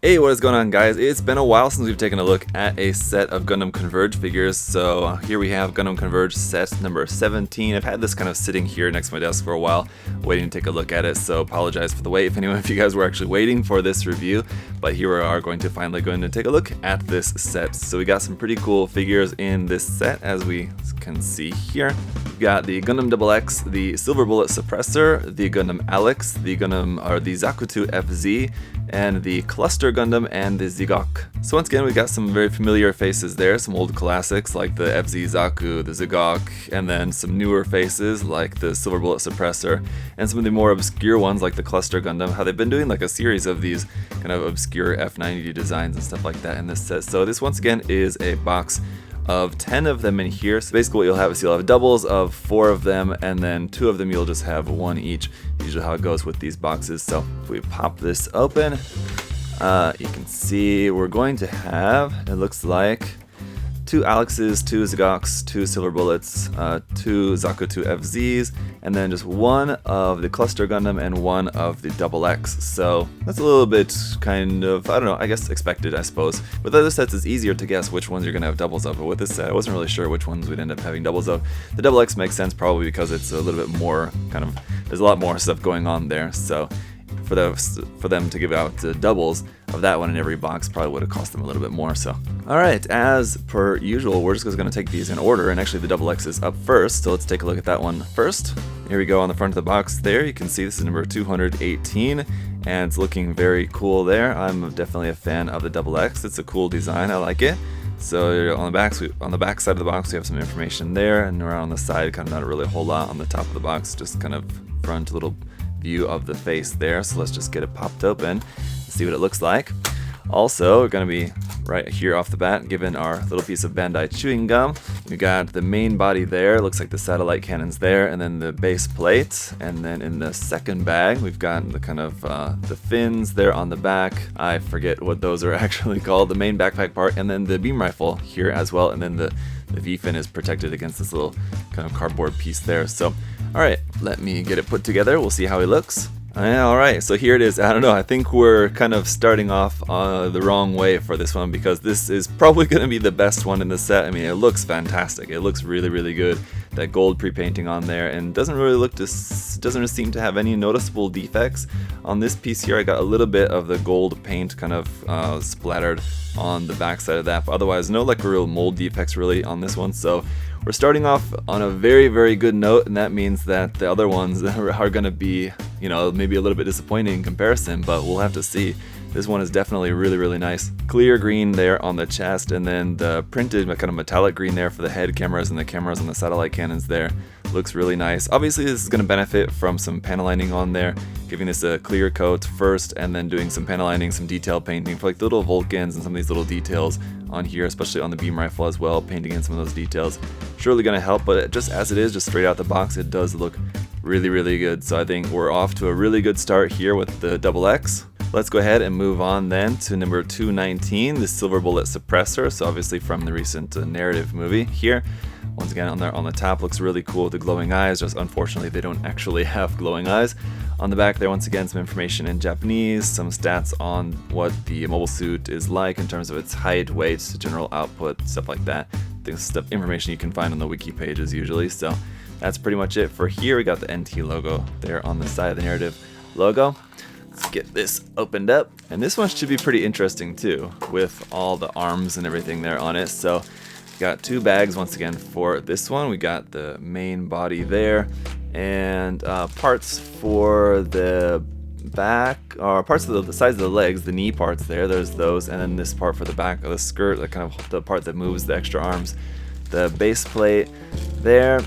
Hey, what is going on, guys? It's been a while since we've taken a look at a set of Gundam Converge figures, so here we have Gundam Converge set number 17. I've had this kind of sitting here next to my desk for a while, waiting to take a look at it, so apologize for the wait if anyone of you guys were actually waiting for this review, but here we are going to finally go in and take a look at this set. So we got some pretty cool figures in this set, as we can see here. We've got the Gundam XX, the Silver Bullet Suppressor, the Gundam Alex, the ZakuAurelius FZ, and the Cluster Gundam and the Zigok. So once again, we got some very familiar faces there, some old classics like the FZ Zaku, the Zigok, and then some newer faces like the Silver Bullet Suppressor, and some of the more obscure ones like the Cluster Gundam, how they've been doing like a series of these kind of obscure F90 designs and stuff like that in this set. So this once again is a box of 10 of them in here. So basically what you'll have is you'll have doubles of 4 of them, and then 2 of them you'll just have 1 each, usually how it goes with these boxes. So if we pop this open, you can see we're going to have, it looks like, 2 Alexes, 2 Zigoks, 2 Silver Bullets, 2 Zaku FZs, and then just 1 of the Cluster Gundam and 1 of the XX. So that's a little bit kind of, I don't know, I guess expected, I suppose. With other sets, it's easier to guess which ones you're going to have doubles of, but with this set, I wasn't really sure which ones we'd end up having doubles of. The XX makes sense probably because it's a little bit more kind of, there's a lot more stuff going on there, so for them to give out doubles of that one in every box probably would have cost them a little bit more. So alright, as per usual, we're just going to take these in order, and actually the XX is up first, so let's take a look at that one first. Here we go on the front of the box there. You can see this is number 218, and it's looking very cool there. I'm definitely a fan of the XX. It's a cool design, I like it. So on the back side of the box we have some information there, and around on the side kind of not really a whole lot. On the top of the box just kind of front little view of the face there. So let's just get it popped open and see what it looks like. Also, we're going to be right here off the bat given our little piece of Bandai chewing gum. We got the main body there, looks like the satellite cannons there, and then the base plate. And then in the second bag we've got the kind of the fins there on the back. I forget what those are actually called, the main backpack part, and then the beam rifle here as well, and then the V-fin is protected against this little kind of cardboard piece there. So alright, let me get it put together, we'll see how he looks. Alright, so here it is. I don't know, I think we're kind of starting off the wrong way for this one, because this is probably going to be the best one in the set. I mean, it looks fantastic. It looks really, really good. That gold pre-painting on there, and doesn't really seem to have any noticeable defects. On this piece here, I got a little bit of the gold paint kind of splattered on the back side of that, but otherwise no like real mold defects really on this one. So we're starting off on a very, very good note, and that means that the other ones are going to be, you know, maybe a little bit disappointing in comparison, but we'll have to see. This one is definitely really, really nice. Clear green there on the chest, and then the printed kind of metallic green there for the head cameras and the cameras on the satellite cannons there. Looks really nice. Obviously this is going to benefit from some panel lining on there, giving this a clear coat first, and then doing some panel lining, some detail painting for like the little Vulcans and some of these little details on here, especially on the beam rifle as well, painting in some of those details. Surely going to help, but just as it is, just straight out the box, it does look really, really good. So I think we're off to a really good start here with the XX. Let's go ahead and move on then to number 219, the Silver Bullet Suppressor. So obviously from the recent narrative movie here. Once again, on the top looks really cool with the glowing eyes, just unfortunately they don't actually have glowing eyes. On the back there, once again, some information in Japanese, some stats on what the mobile suit is like in terms of its height, weight, general output, stuff like that. This stuff, information you can find on the wiki pages usually. So that's pretty much it for here. We got the NT logo there on the side of the narrative logo. Let's get this opened up, and this one should be pretty interesting too, with all the arms and everything there on it. So got 2 bags once again for this one. We got the main body there, and parts for the back, or parts of the sides of the legs, the knee parts there, there's those, and then this part for the back of the skirt, the kind of the part that moves the extra arms, the base plate there,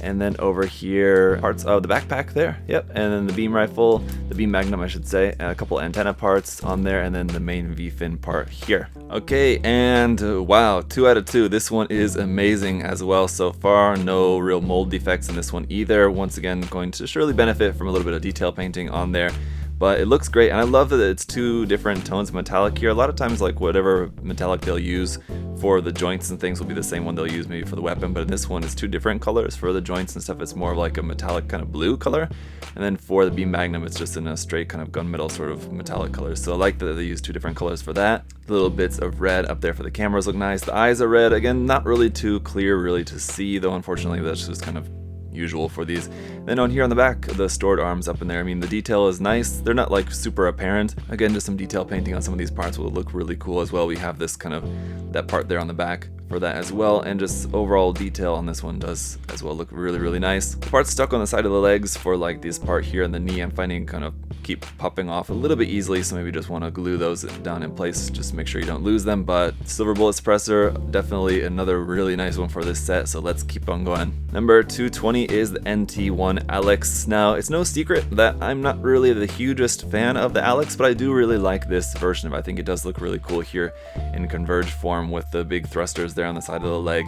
and then over here parts of the backpack there, yep, and then the beam rifle, the beam magnum I should say, and a couple antenna parts on there, and then the main V-fin part here. Okay, and wow, 2 out of 2. This one is amazing as well so far. No real mold defects in this one either. Once again, going to surely benefit from a little bit of detail painting on there, but it looks great, and I love that it's two different tones of metallic here. A lot of times, like, whatever metallic they'll use for the joints and things will be the same one they'll use maybe for the weapon, but in this one it's two different colors. For the joints and stuff, it's more of like a metallic kind of blue color, and then for the beam magnum it's just in a straight kind of gunmetal sort of metallic color. So I like that they use two different colors for that. The little bits of red up there for the cameras look nice. The eyes are red, again, not really too clear really to see, though unfortunately that's just kind of usual for these. Then on here on the back, the stored arms up in there, I mean, the detail is nice. They're not like super apparent. Again, just some detail painting on some of these parts will look really cool as well. We have this kind of, that part there on the back for that as well, and just overall detail on this one does as well look really, really nice. The part stuck on the side of the legs for like this part here in the knee, I'm finding kind of keep popping off a little bit easily, so maybe just want to glue those down in place just to make sure you don't lose them. But silver bullet suppressor, definitely another really nice one for this set, so let's keep on going. Number 220 is the NT1 Alex. Now, it's no secret that I'm not really the hugest fan of the Alex, but I do really like this version of it. I think it does look really cool here in Converge form with the big thrusters there on the side of the leg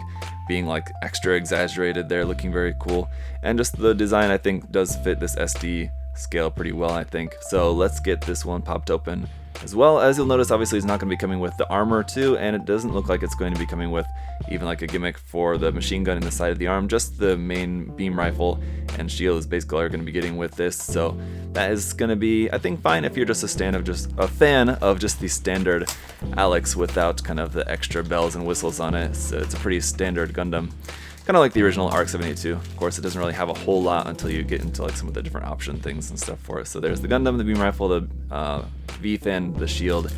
being like extra exaggerated there, looking very cool. And just the design I think does fit this SD scale pretty well, I think. So let's get this one popped open. As well, as you'll notice, obviously it's not going to be coming with the armor too, and it doesn't look like it's going to be coming with even like a gimmick for the machine gun in the side of the arm. Just the main beam rifle and shield is basically all you're going to be getting with this. So that is going to be, I think, fine if you're just a fan of just the standard Alex without kind of the extra bells and whistles on it. So it's a pretty standard Gundam. Kind of like the original RX-782. Of course, it doesn't really have a whole lot until you get into like some of the different option things and stuff for it. So there's the Gundam, the beam rifle, the V-fin, the shield,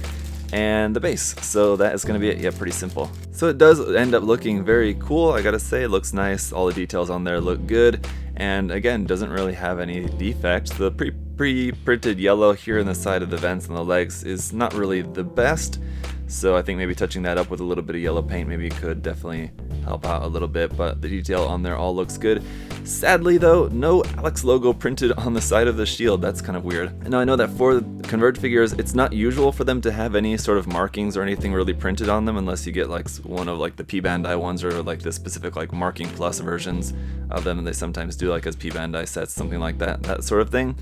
and the base. So that is going to be it. Yeah, pretty simple. So it does end up looking very cool, I gotta say. It looks nice. All the details on there look good. And again, doesn't really have any defects. The pre-printed yellow here in the side of the vents and the legs is not really the best. So I think maybe touching that up with a little bit of yellow paint maybe could definitely help out a little bit, but the detail on there all looks good. Sadly though, no Alex logo printed on the side of the shield. That's kind of weird. Now I know that for Converge figures, it's not usual for them to have any sort of markings or anything really printed on them unless you get like one of like the P Bandai ones or like the specific like marking plus versions of them, and they sometimes do like as P Bandai sets, something like that sort of thing.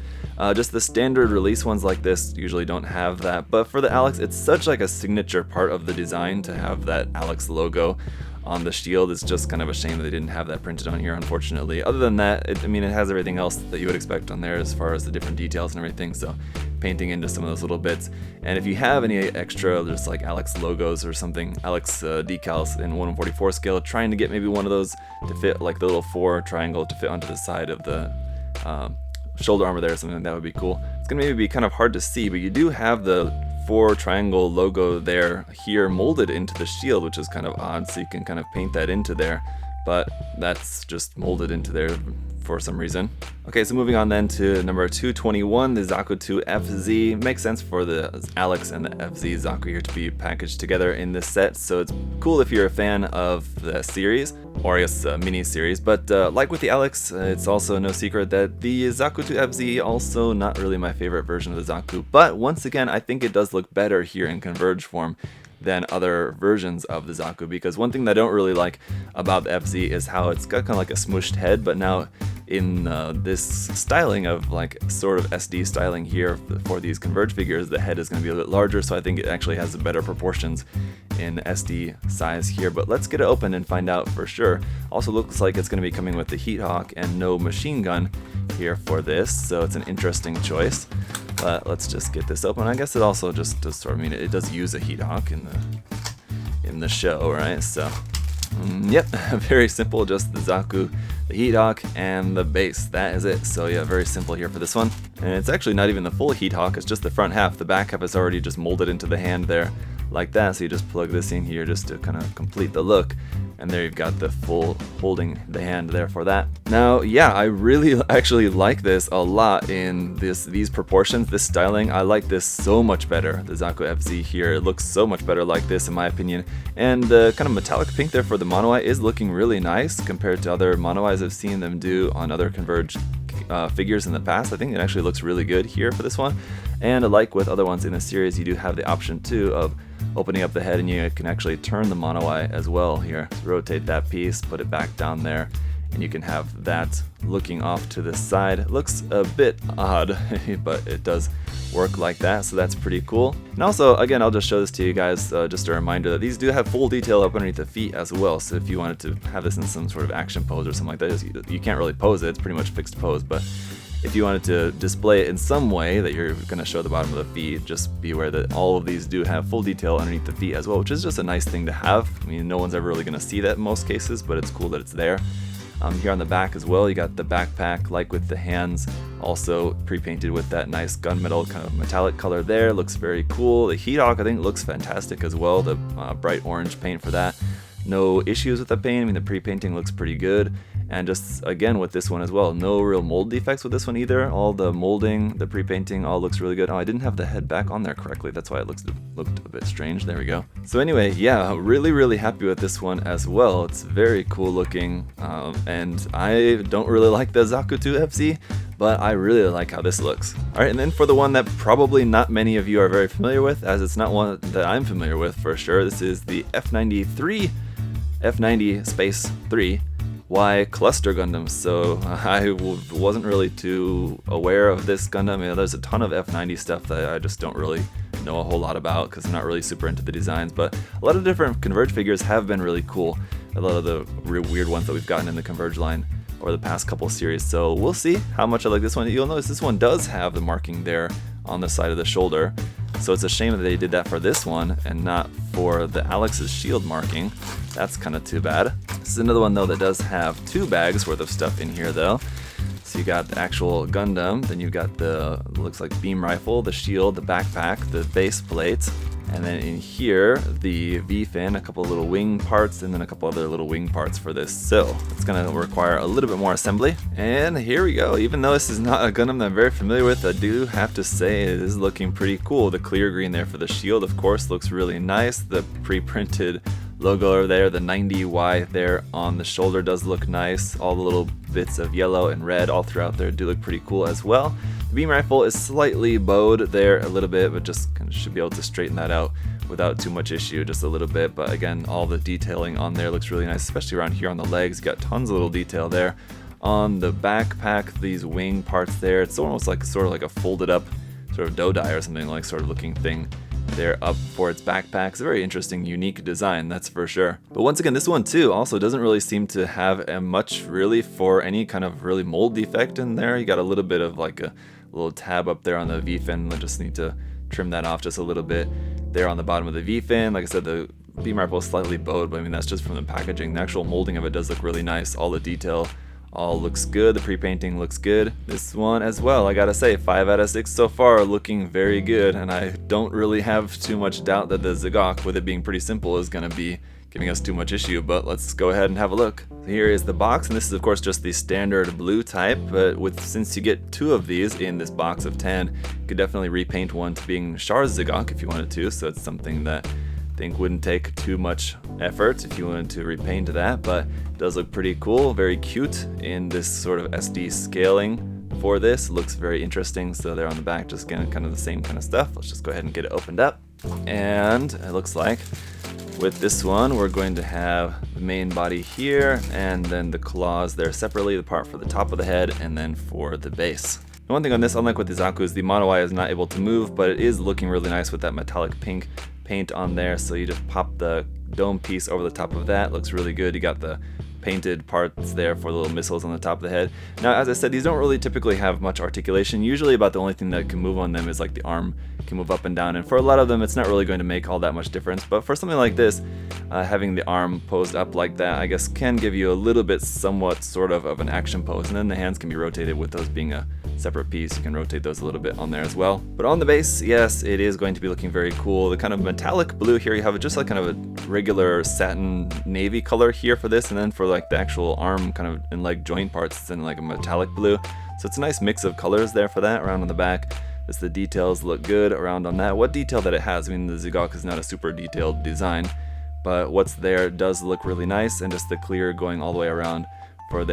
Just the standard release ones like this usually don't have that, but for the Alex, it's such like a signature part of the design to have that Alex logo on the shield. It's just kind of a shame that they didn't have that printed on here, unfortunately. Other than that, I mean, it has everything else that you would expect on there as far as the different details and everything, so painting into some of those little bits. And if you have any extra, just like Alex logos or something, Alex decals in 1/44 scale, trying to get maybe one of those to fit, like the little 4 triangle to fit onto the side of the shoulder armor there or something, that would be cool. It's gonna maybe be kind of hard to see, but you do have the 4 triangle logo there here molded into the shield, which is kind of odd, so you can kind of paint that into there, but that's just molded into there for some reason. Okay, so moving on then to number 221, the Zaku 2 FZ. Makes sense for the Alex and the FZ Zaku here to be packaged together in this set, so it's cool if you're a fan of the series, or I guess mini series, but like with the Alex, it's also no secret that the Zaku 2 FZ also not really my favorite version of the Zaku, but once again, I think it does look better here in Converge form than other versions of the Zaku, because one thing that I don't really like about the FZ is how it's got kind of like a smooshed head, but now in this styling of like sort of SD styling here for these Converge figures, the head is going to be a bit larger, so I think it actually has better proportions in SD size here. But let's get it open and find out for sure. Also looks like it's going to be coming with the Heat Hawk and no machine gun here for this, so it's an interesting choice. But let's just get this open. I guess it also just does sort of mean it does use a Heat Hawk in the show, right? So yep, very simple, just the Zaku, the Heat Hawk, and the base. That is it. So yeah, very simple here for this one. And it's actually not even the full Heat Hawk, it's just the front half. The back half is already just molded into the hand there like that, so you just plug this in here just to kind of complete the look. And there you've got the full holding the hand there for that. Now, yeah, I really actually like this a lot in these proportions, this styling. I like this so much better, the Zaku FZ here. It looks so much better like this in my opinion. And the kind of metallic pink there for the mono eye is looking really nice compared to other mono eyes I've seen them do on other Converge figures in the past. I think it actually looks really good here for this one. And like with other ones in the series, you do have the option too of opening up the head, and you can actually turn the mono eye as well here. Rotate that piece, put it back down there, and you can have that looking off to the side. It looks a bit odd, but it does work like that, so that's pretty cool. And also, again, I'll just show this to you guys, just a reminder that these do have full detail up underneath the feet as well, so if you wanted to have this in some sort of action pose or something like that, you can't really pose it, it's pretty much fixed pose, but if you wanted to display it in some way that you're going to show the bottom of the feet, just be aware that all of these do have full detail underneath the feet as well, which is just a nice thing to have. I mean, no one's ever really going to see that in most cases, but it's cool that it's there. Here on the back as well, you got the backpack, like with the hands, also pre-painted with that nice gunmetal kind of metallic color there. Looks very cool. The heat hawk, I think, looks fantastic as well. The bright orange paint for that. No issues with the paint. I mean, the pre-painting looks pretty good. And just, again, with this one as well, no real mold defects with this one either. All the molding, the pre-painting, all looks really good. Oh, I didn't have the head back on there correctly. That's why it looked a bit strange. There we go. So anyway, yeah, really happy with this one as well. It's very cool looking. And I don't really like the Zaku 2 FC, but I really like how this looks. Alright, and then for the one that probably not many of you are very familiar with, as it's not one that I'm familiar with for sure, this is the F90 Space 3 Y Cluster Gundam. So I wasn't really too aware of this Gundam. You know, there's a ton of F90 stuff that I just don't really know a whole lot about because I'm not really super into the designs, but a lot of different Converge figures have been really cool. A lot of the real weird ones that we've gotten in the Converge line over the past couple series, so we'll see how much I like this one. You'll notice this one does have the marking there on the side of the shoulder, so it's a shame that they did that for this one and not for the Alex's shield marking. That's kind of too bad. This is another one though that does have 2 bags worth of stuff in here though. So you got the actual Gundam, then you've got the, looks like beam rifle, the shield, the backpack, the base plate, and then in here, the V-fin, a couple of little wing parts, and then a couple other little wing parts for this. So it's gonna require a little bit more assembly. And here we go. Even though this is not a Gundam that I'm very familiar with, I do have to say it is looking pretty cool. The clear green there for the shield, of course, looks really nice. The pre-printed logo over there, the 90Y there on the shoulder does look nice. All the little bits of yellow and red all throughout there do look pretty cool as well. The beam rifle is slightly bowed there a little bit, but just kind of should be able to straighten that out without too much issue, just a little bit. But again, all the detailing on there looks really nice, especially around here on the legs. You got tons of little detail there. On the backpack, these wing parts there, it's almost like sort of like a folded up sort of dodai or something like sort of looking thing there up for its backpack. It's a very interesting, unique design, that's for sure. But once again, this one too also doesn't really seem to have much really for any kind of really mold defect in there. You got a little bit of like a little tab up there on the V-fin. I just need to trim that off just a little bit there on the bottom of the V-fin. Like I said, the beam rifle is slightly bowed, but I mean that's just from the packaging. The actual molding of it does look really nice. All the detail all looks good. The pre-painting looks good. This one as well, I gotta say, 5 out of 6 so far, looking very good, and I don't really have too much doubt that the Zagok, with it being pretty simple, is gonna be giving us too much issue, but let's go ahead and have a look. So here is the box, and this is of course just the standard blue type, but since you get 2 of these in this box of 10, you could definitely repaint one to being Char's Zagok if you wanted to, so it's something that I think wouldn't take too much effort if you wanted to repaint that, but it does look pretty cool, very cute in this sort of SD scaling for this. Looks very interesting. So there on the back, just again, kind of the same kind of stuff. Let's just go ahead and get it opened up. And it looks like with this one, we're going to have the main body here, and then the claws there separately, the part for the top of the head, and then for the base. The one thing on this, unlike with the Zaku, is the Mono Eye is not able to move, but it is looking really nice with that metallic pink paint on there. So you just pop the dome piece over the top of that. Looks really good. You got the painted parts there for the little missiles on the top of the head. Now, as I said, these don't really typically have much articulation. Usually about the only thing that can move on them is like the arm can move up and down, and for a lot of them it's not really going to make all that much difference, but for something like this, having the arm posed up like that, I guess, can give you a little bit somewhat sort of an action pose, and then the hands can be rotated with those being a separate piece. You can rotate those a little bit on there as well. But on the base, yes, it is going to be looking very cool. The kind of metallic blue here, you have just like kind of a regular satin navy color here for this, and then for like the actual arm kind of and leg joint parts, it's in like a metallic blue. So it's a nice mix of colors there for that around on the back. Just the details look good around on that. What detail that it has, I mean, the Zagok is not a super detailed design, but what's there does look really nice, and just the clear going all the way around for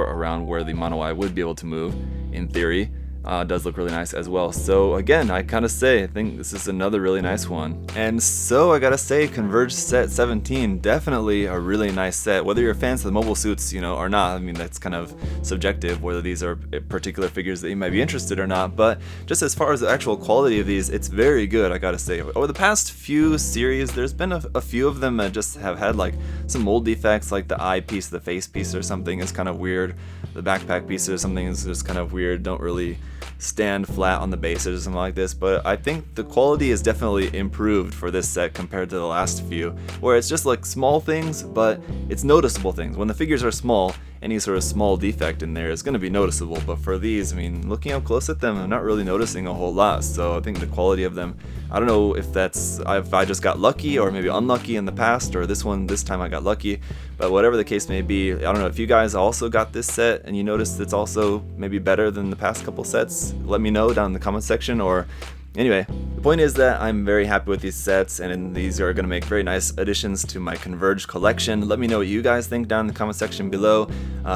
around where the Mono Eye would be able to move in theory. does look really nice as well. So again, I kind of say I think this is another really nice one. And so I gotta say, Converge set 17, definitely a really nice set. Whether you're fans of the mobile suits, you know, or not, I mean, that's kind of subjective whether these are particular figures that you might be interested or not, but just as far as the actual quality of these, it's very good, I gotta say. Over the past few series, there's been a few of them that just have had like some mold defects, like the eye piece, the face piece or something is kind of weird. The backpack piece or something is just kind of weird, don't really stand flat on the bases or something like this, but I think the quality is definitely improved for this set compared to the last few, where it's just like small things, but it's noticeable things. When the figures are small, any sort of small defect in there is going to be noticeable, but for these, I mean, looking up close at them, I'm not really noticing a whole lot, so I think the quality of them, I don't know if I just got lucky or maybe unlucky in the past, or this time I got lucky, but whatever the case may be, I don't know if you guys also got this set and you noticed it's also maybe better than the past couple sets, let me know down in the comment section. Or anyway, the point is that I'm very happy with these sets, and these are going to make very nice additions to my Converge collection. Let me know what you guys think down in the comment section below.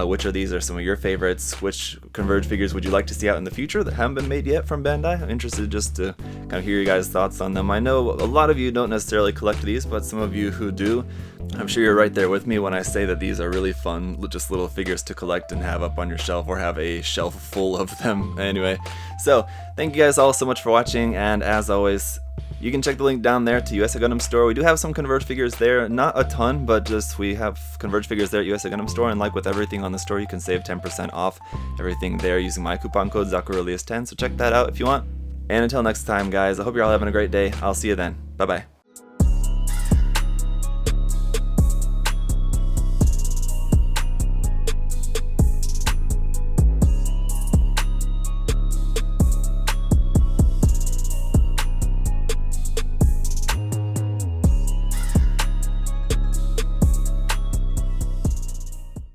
Which of these are some of your favorites? Which Converge figures would you like to see out in the future that haven't been made yet from Bandai? I'm interested just to kind of hear your guys' thoughts on them. I know a lot of you don't necessarily collect these, but some of you who do, I'm sure you're right there with me when I say that these are really fun, just little figures to collect and have up on your shelf, or have a shelf full of them. Anyway, so thank you guys all so much for watching, and as always, you can check the link down there to USA Gundam Store. We do have some Converge figures there, not a ton, but just we have Converge figures there at USA Gundam Store, and like with everything on the store, you can save 10% off everything there using my coupon code ZakuAurelius10, so check that out if you want. And until next time, guys, I hope you're all having a great day. I'll see you then. Bye-bye.